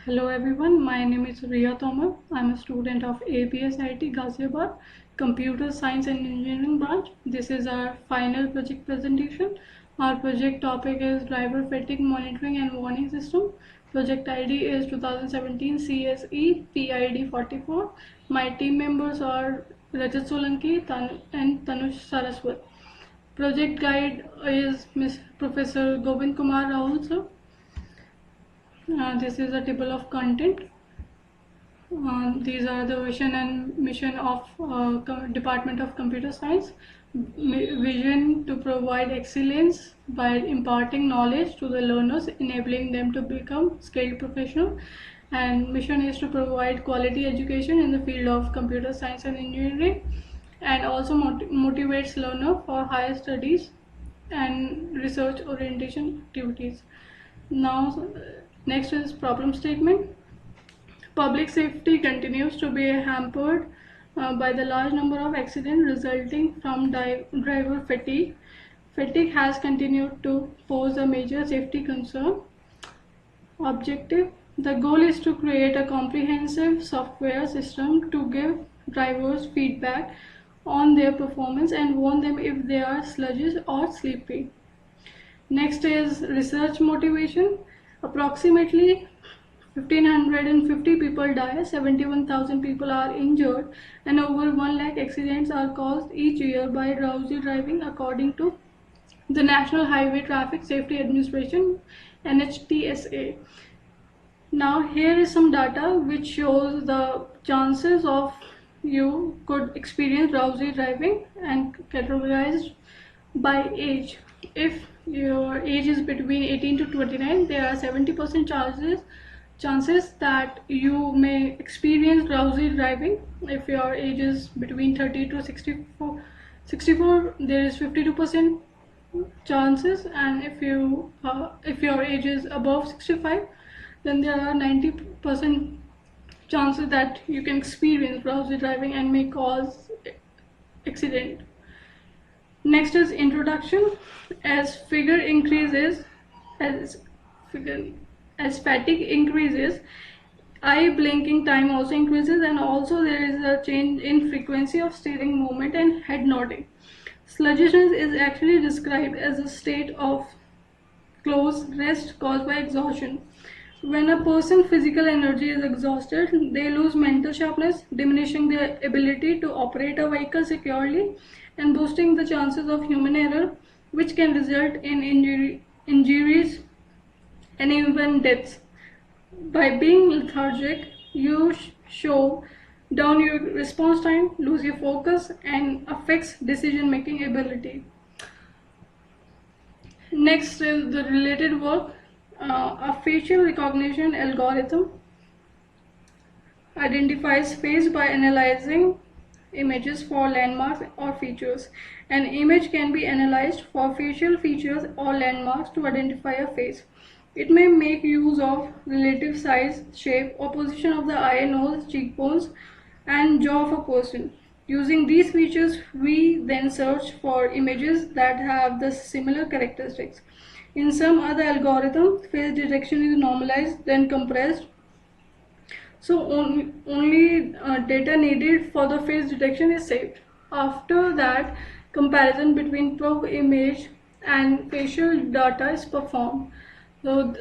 Hello everyone, my name is Riya Tomar. I'm a student of ABS IT Ghaziabad, Computer Science and Engineering branch. This is our final project presentation. Our project topic is Driver Fatigue Monitoring and Warning System. Project ID is 2017 CSE PID 44. My team members are Rajat Solanki and Tanush Saraswat. Project guide is Ms. Professor Govind Kumar Rahul sir. This is a table of content. These are the vision and mission of Department of Computer Science. Vision to provide excellence by imparting knowledge to the learners, enabling them to become skilled professional. And mission is to provide quality education in the field of computer science and engineering, and also motivates learner for higher studies and research orientation activities. Now, next is problem statement. Public safety continues to be hampered by the large number of accidents resulting from driver fatigue. Fatigue has continued to pose a major safety concern. Objective: the goal is to create a comprehensive software system to give drivers feedback on their performance and warn them if they are sluggish or sleepy. Next is research motivation. Approximately 1,550 people die, 71,000 people are injured, and over 1 lakh accidents are caused each year by drowsy driving, according to the National Highway Traffic Safety Administration (NHTSA). Now, here is some data which shows the chances of you could experience drowsy driving and categorized by age. If your age is between 18 to 29, there are 70% chances that you may experience drowsy driving. If your age is between 30 to 64, there is 52% chances, and if your age is above 65, then there are 90% chances that you can experience drowsy driving and may cause accident. Next is introduction. As fatigue increases, eye blinking time also increases, and also there is a change in frequency of steering movement and head nodding. Sluggishness is actually described as a state of close rest caused by exhaustion. When a person's physical energy is exhausted, they lose mental sharpness, diminishing their ability to operate a vehicle securely and boosting the chances of human error, which can result in injuries and even deaths. By being lethargic, you show down your response time, lose your focus, and affects decision-making ability. Next is the related work. A facial recognition algorithm identifies face by analyzing images for landmarks or features. An image can be analyzed for facial features or landmarks to identify a face. It may make use of relative size, shape, or position of the eye, nose, cheekbones, and jaw of a person. Using these features, we then search for images that have the similar characteristics. In some other algorithms, face detection is normalized, then compressed. So only data needed for the face detection is saved. After that, comparison between probe image and facial data is performed. So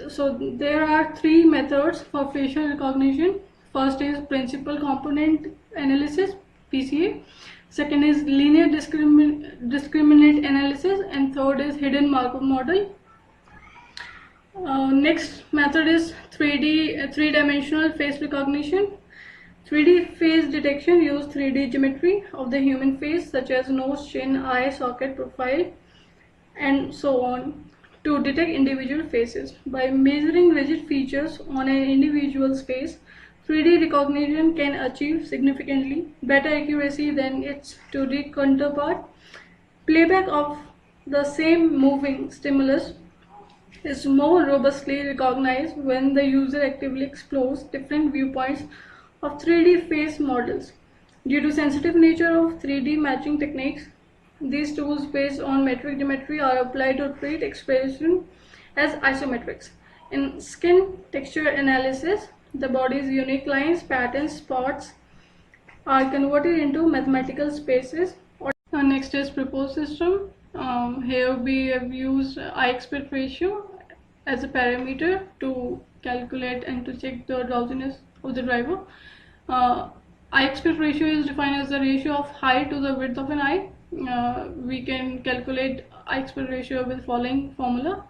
there are three methods for facial recognition. First is principal component analysis, PCA. Second is linear discriminant analysis, and third is hidden Markov model. Next method is three-dimensional face recognition. 3D face detection uses 3D geometry of the human face, such as nose, chin, eye socket, profile, and so on, to detect individual faces. By measuring rigid features on an individual's face, 3D recognition can achieve significantly better accuracy than its 2D counterpart. Playback of the same moving stimulus is more robustly recognized when the user actively explores different viewpoints of 3D face models. Due to sensitive nature of 3D matching techniques, these tools based on metric geometry are applied to treat expression as isometrics. In skin texture analysis, the body's unique lines, patterns, spots are converted into mathematical spaces. Next is proposed system. Here we have used eye aspect ratio as a parameter to calculate and to check the drowsiness of the driver. Eye aspect ratio is defined as the ratio of height to the width of an eye. We can calculate eye aspect ratio with following formula,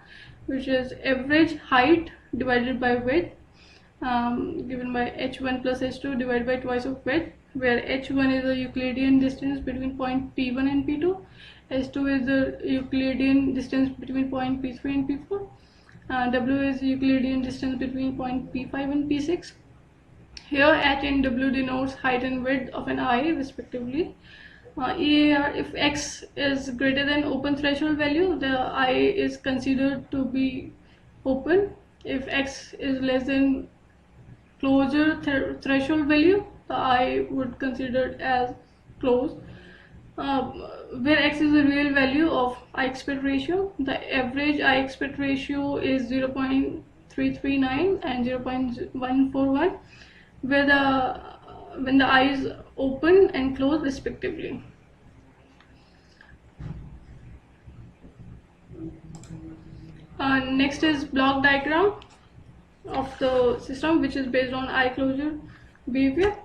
which is average height divided by width, given by h1 plus h2 divided by twice of width, where h1 is the Euclidean distance between point p1 and p2, h2 is the Euclidean distance between point p3 and p4, w is Euclidean distance between point p5 and p6. Here h and w denotes height and width of an eye respectively. EAR, if x is greater than open threshold value, the eye is considered to be open. If x is less than closure threshold value, the eye would consider as closed. Where x is the real value of eye aspect ratio, the average eye aspect ratio is 0.339 and 0.141, where when the eye is open and closed respectively. Next is block diagram of the system, which is based on eye closure behavior.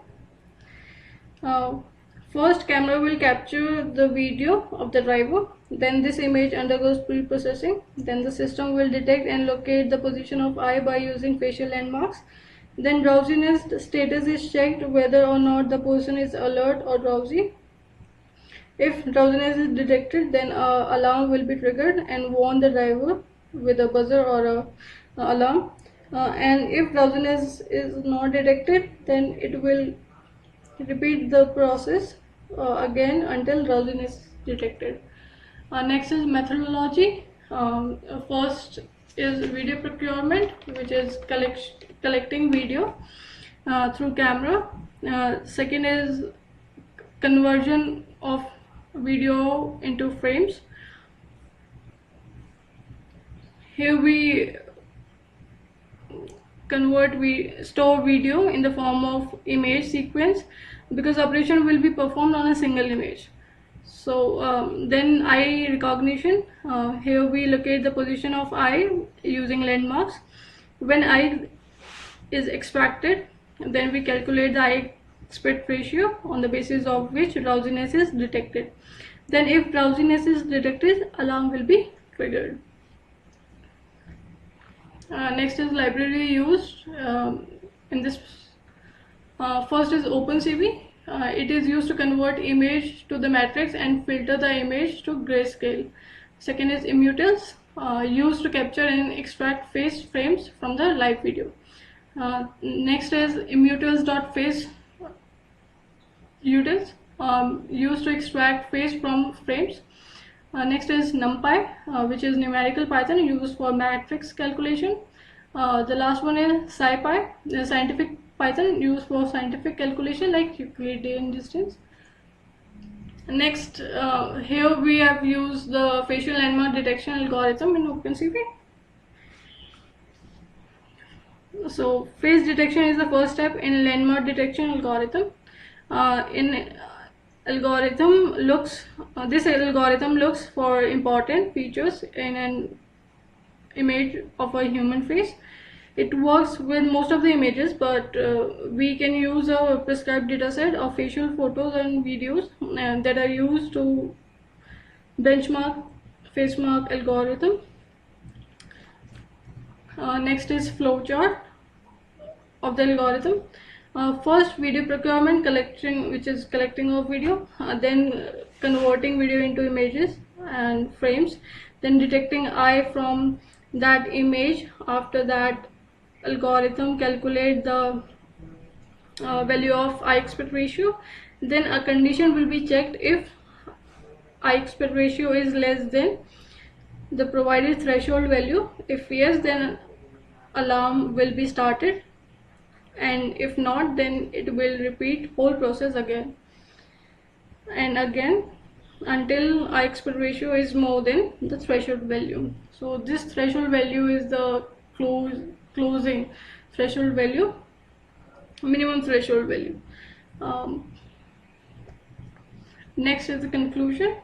First, camera will capture the video of the driver, then this image undergoes pre-processing, then the system will detect and locate the position of eye by using facial landmarks. Then drowsiness status is checked whether or not the person is alert or drowsy. If drowsiness is detected, then an alarm will be triggered and warn the driver with a buzzer or a alarm. And if drowsiness is not detected, then it will repeat the process again until drowsiness is detected. Next is methodology. First is video procurement, which is collecting video through camera. Second is conversion of video into frames. Here we store video in the form of image sequence, because operation will be performed on a single image. So then eye recognition. Here we locate the position of eye using landmarks. When eye is extracted, then we calculate the eye aspect ratio, on the basis of which drowsiness is detected. Then if drowsiness is detected, alarm will be triggered. Next is library used in this. First is OpenCV. It is used to convert image to the matrix and filter the image to grayscale. Second is Immutils, used to capture and extract face frames from the live video. Next is Immutils.face utils, used to extract face from frames. Next is NumPy, which is numerical Python used for matrix calculation. The last one is SciPy, the scientific Python used for scientific calculation like Euclidean distance. Next, here we have used the facial landmark detection algorithm in OpenCV. So face detection is the first step in landmark detection algorithm. This algorithm looks for important features in an image of a human face. It works with most of the images, but we can use a prescribed dataset of facial photos and videos that are used to benchmark face mark algorithm. Next is flowchart of the algorithm. First, video procurement, which is collecting of video, then converting video into images and frames, then detecting eye from that image. After that, algorithm calculate the value of eye aspect ratio. Then a condition will be checked. If eye aspect ratio is less than the provided threshold value, if yes, then alarm will be started, and if not, then it will repeat whole process again and again until eye aspect ratio is more than the threshold value. So this threshold value is the closing threshold value minimum threshold value. Next is the conclusion.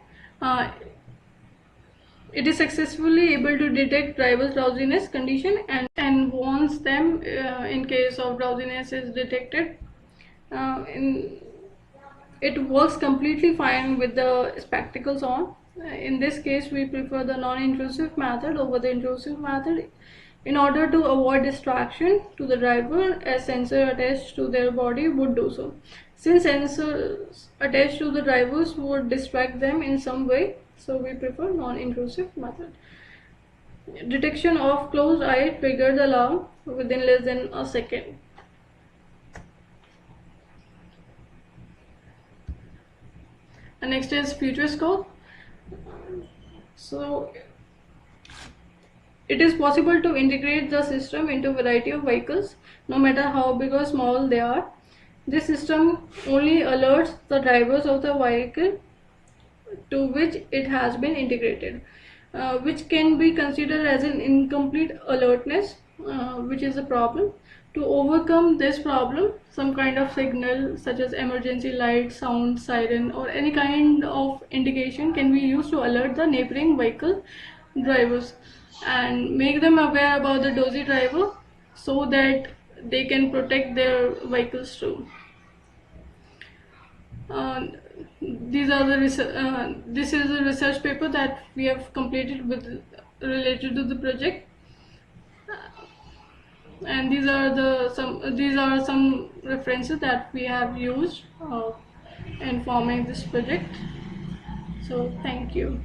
It is successfully able to detect driver's drowsiness condition and warns them in case of drowsiness is detected. It works completely fine with the spectacles on. In this case, we prefer the non-intrusive method over the intrusive method in order to avoid distraction to the driver, as sensor attached to their body would do so. Since sensors attached to the drivers would distract them in some way, so we prefer non-intrusive method. Detection of closed eye triggered the alarm within less than a second. And next is FutureScope. So it is possible to integrate the system into a variety of vehicles, no matter how big or small they are. This system only alerts the drivers of the vehicle to which it has been integrated, which can be considered as an incomplete alertness, which is a problem. To overcome this problem, some kind of signal such as emergency light, sound, siren, or any kind of indication can be used to alert the neighboring vehicle drivers and make them aware about the dozy driver so that they can protect their vehicles too. These are the this is a research paper that we have completed with related to the project, and these are some references that we have used in forming this project. So thank you.